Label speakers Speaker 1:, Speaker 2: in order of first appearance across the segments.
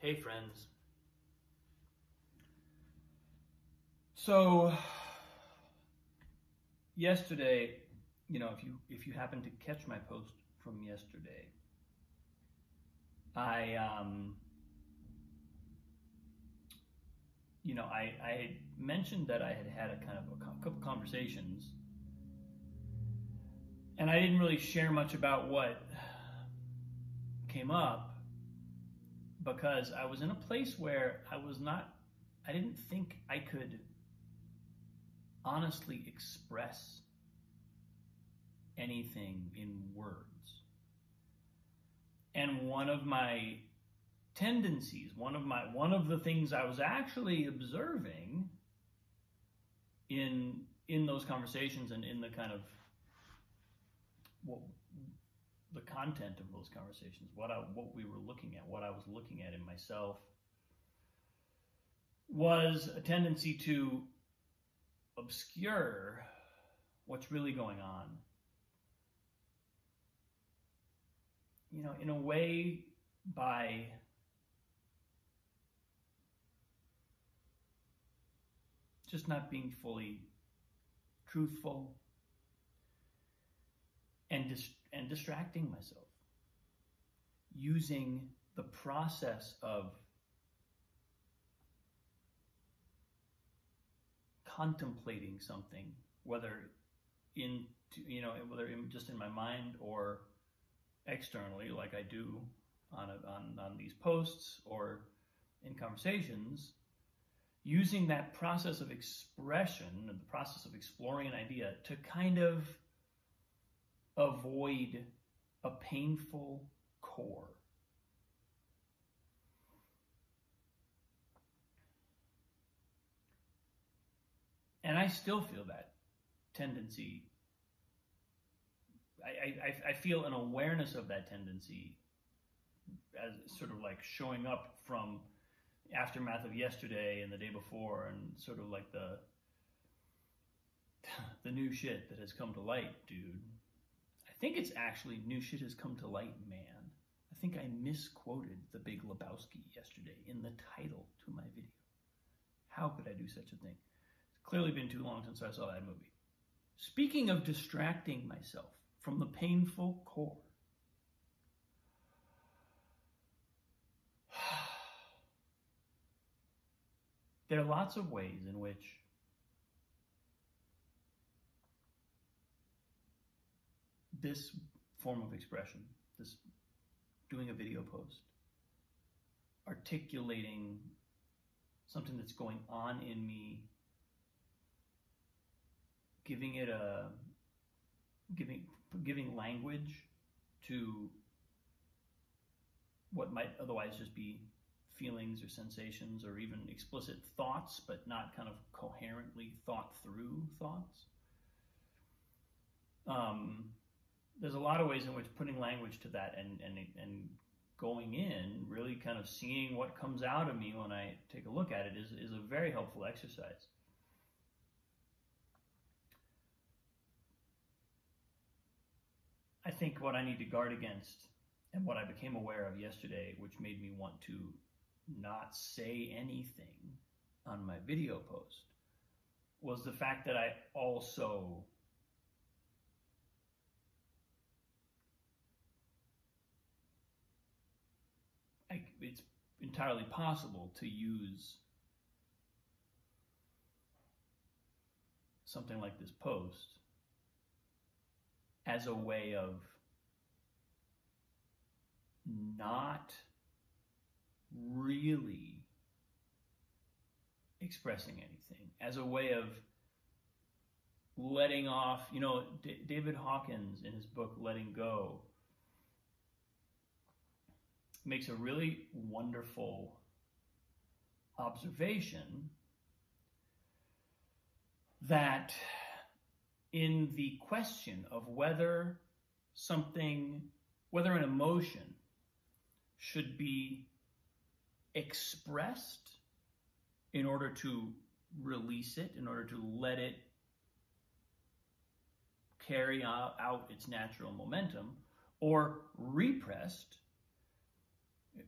Speaker 1: Hey friends. So yesterday, if you happen to catch my post from yesterday, I had mentioned that I had a kind of a couple conversations, and I didn't really share much about what came up because I was in a place where I didn't think I could honestly express anything in words. And one of my tendencies, one of the things I was actually observing in those conversations and in the kind of the content of those conversations, what we were looking at, what I was looking at in myself, was a tendency to obscure what's really going on. In a way, by just not being fully truthful and distracting myself, using the process of contemplating something, whether just in my mind or externally, like I do on these posts or in conversations, using that process of expression and the process of exploring an idea to kind of avoid a painful core. And I still feel that tendency. I feel an awareness of that tendency as sort of like showing up from aftermath of yesterday and the day before, and sort of like the new shit that has come to light, dude. I think it's actually new shit has come to light, man. I think I misquoted The Big Lebowski yesterday in the title to my video. How could I do such a thing? It's clearly been too long since I saw that movie. Speaking of distracting myself from the painful core, there are lots of ways in which this form of expression, this doing a video post, articulating something that's going on in me, giving language to what might otherwise just be feelings or sensations or even explicit thoughts, but not kind of coherently thought through thoughts. There's a lot of ways in which putting language to that and going in, really kind of seeing what comes out of me when I take a look at it is a very helpful exercise. I think what I need to guard against, and what I became aware of yesterday, which made me want to not say anything on my video post, was the fact that I also it's entirely possible to use something like this post as a way of not really expressing anything, as a way of letting off. David Hawkins, in his book Letting Go, makes a really wonderful observation that in the question of whether an emotion should be expressed in order to release it, in order to let it carry out its natural momentum, or repressed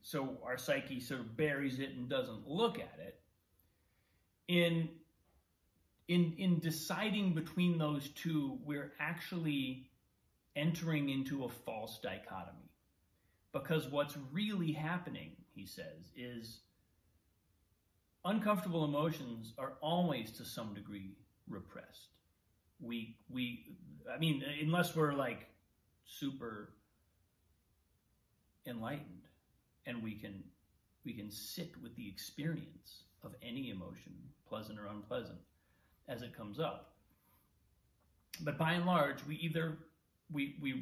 Speaker 1: So our psyche sort of buries it and doesn't look at it. In deciding between those two, we're actually entering into a false dichotomy. Because what's really happening, he says, is uncomfortable emotions are always to some degree repressed. I mean, unless we're like super enlightened and we can sit with the experience of any emotion, pleasant or unpleasant, as it comes up. But by and large, we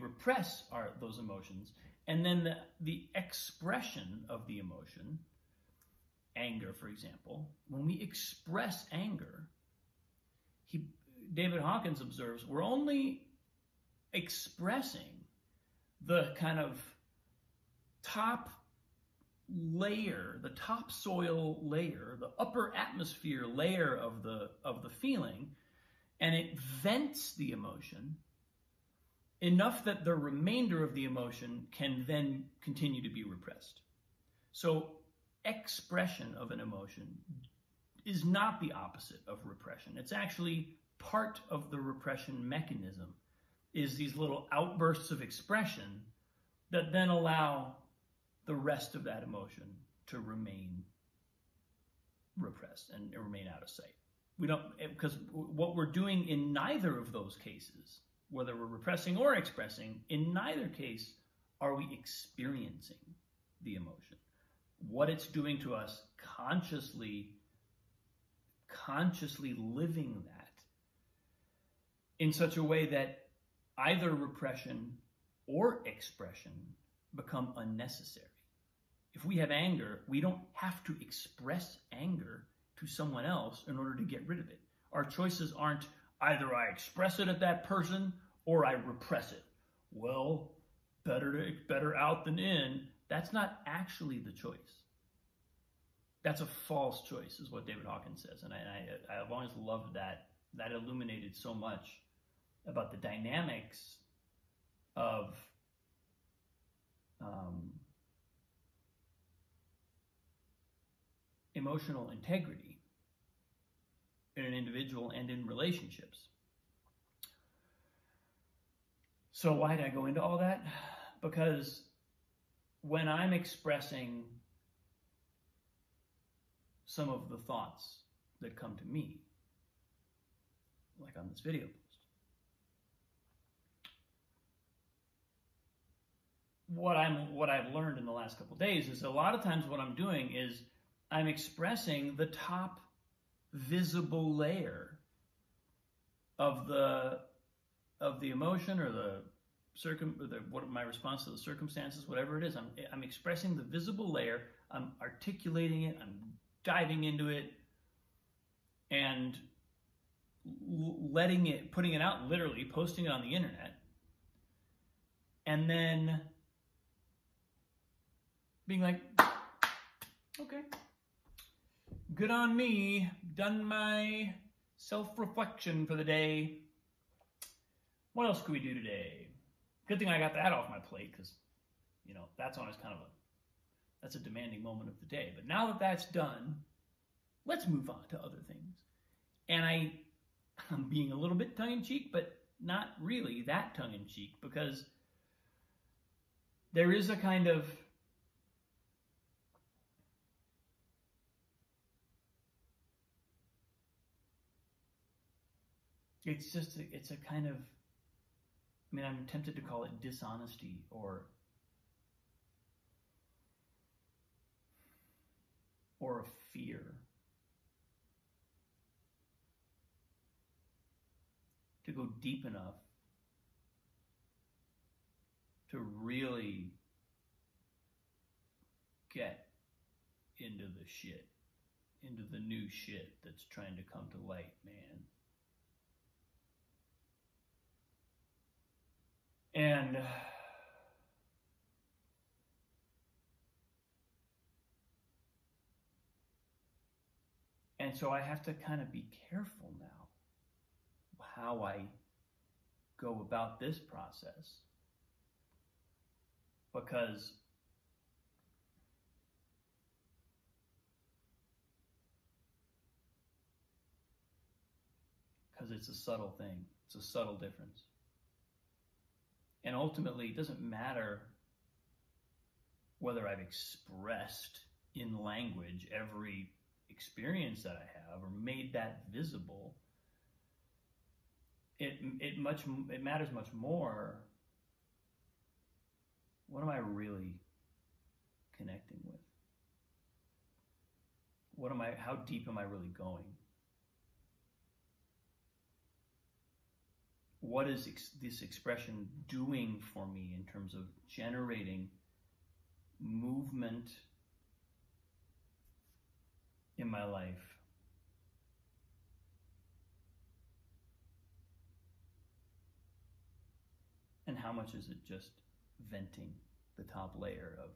Speaker 1: repress those emotions, and then the expression of the emotion, anger, for example, when we express anger, David Hawkins observes, we're only expressing the kind of top layer, the topsoil layer, the upper atmosphere layer of the feeling, and it vents the emotion enough that the remainder of the emotion can then continue to be repressed. So expression of an emotion is not the opposite of repression. It's actually part of the repression mechanism, is these little outbursts of expression that then allow the rest of that emotion to remain repressed and remain out of sight. We don't, because what we're doing in neither of those cases, whether we're repressing or expressing, in neither case are we experiencing the emotion. What it's doing to us, consciously living that in such a way that either repression or expression become unnecessary. If we have anger, we don't have to express anger to someone else in order to get rid of it. Our choices aren't either I express it at that person or I repress it. Well, better out than in. That's not actually the choice. That's a false choice, is what David Hawkins says. And I've always loved that. That illuminated so much about the dynamics of emotional integrity in an individual and in relationships. So why did I go into all that? Because when I'm expressing some of the thoughts that come to me, like on this video post, what I've learned in the last couple of days is a lot of times what I'm doing is I'm expressing the top visible layer of the emotion or what my response to the circumstances, whatever it is. I'm expressing the visible layer. I'm articulating it. I'm diving into it and putting it out, literally posting it on the internet, and then being like, okay, good on me, done my self-reflection for the day. What else could we do today? Good thing I got that off my plate, because, that's always that's a demanding moment of the day. But now that that's done, let's move on to other things. And I'm being a little bit tongue-in-cheek, but not really that tongue-in-cheek, because there is a kind of it's a kind of, I'm tempted to call it dishonesty or a fear to go deep enough to really get into the shit, into the new shit that's trying to come to light, man. And so I have to kind of be careful now how I go about this process, because because it's a subtle thing. It's a subtle difference. And ultimately, it doesn't matter whether I've expressed in language every experience that I have or made that visible. It matters much more. What am I really connecting with? How deep am I really going? What is this expression doing for me in terms of generating movement in my life? And how much is it just venting the top layer of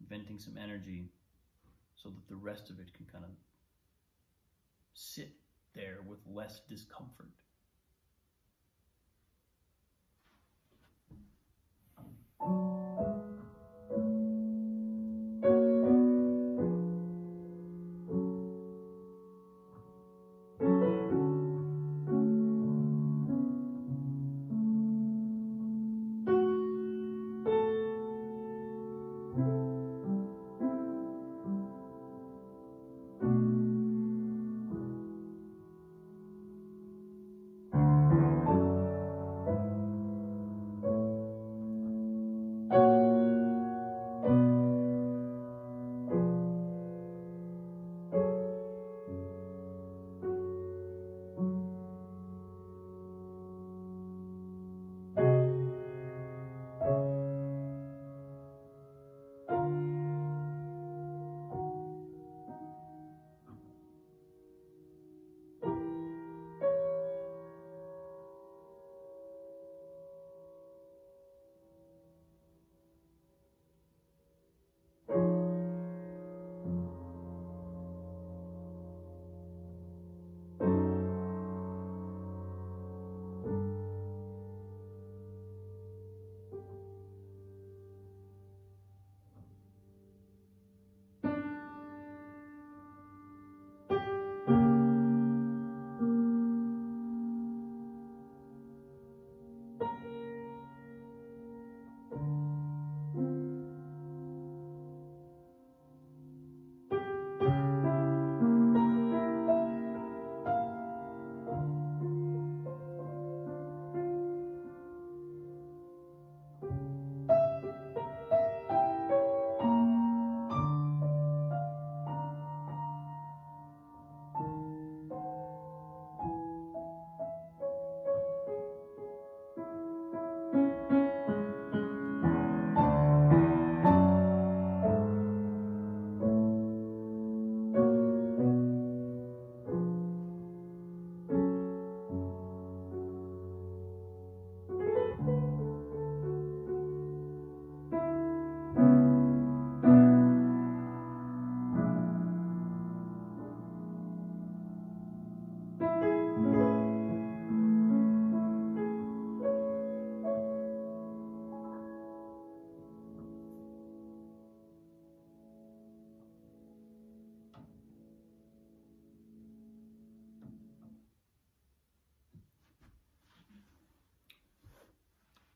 Speaker 1: venting some energy so that the rest of it can kind of sit there with less discomfort?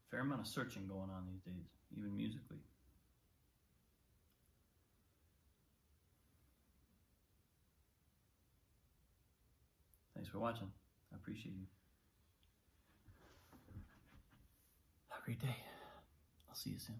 Speaker 1: Fair amount of searching going on these days, even musically. Thanks for watching. I appreciate you. Have a great day. I'll see you soon.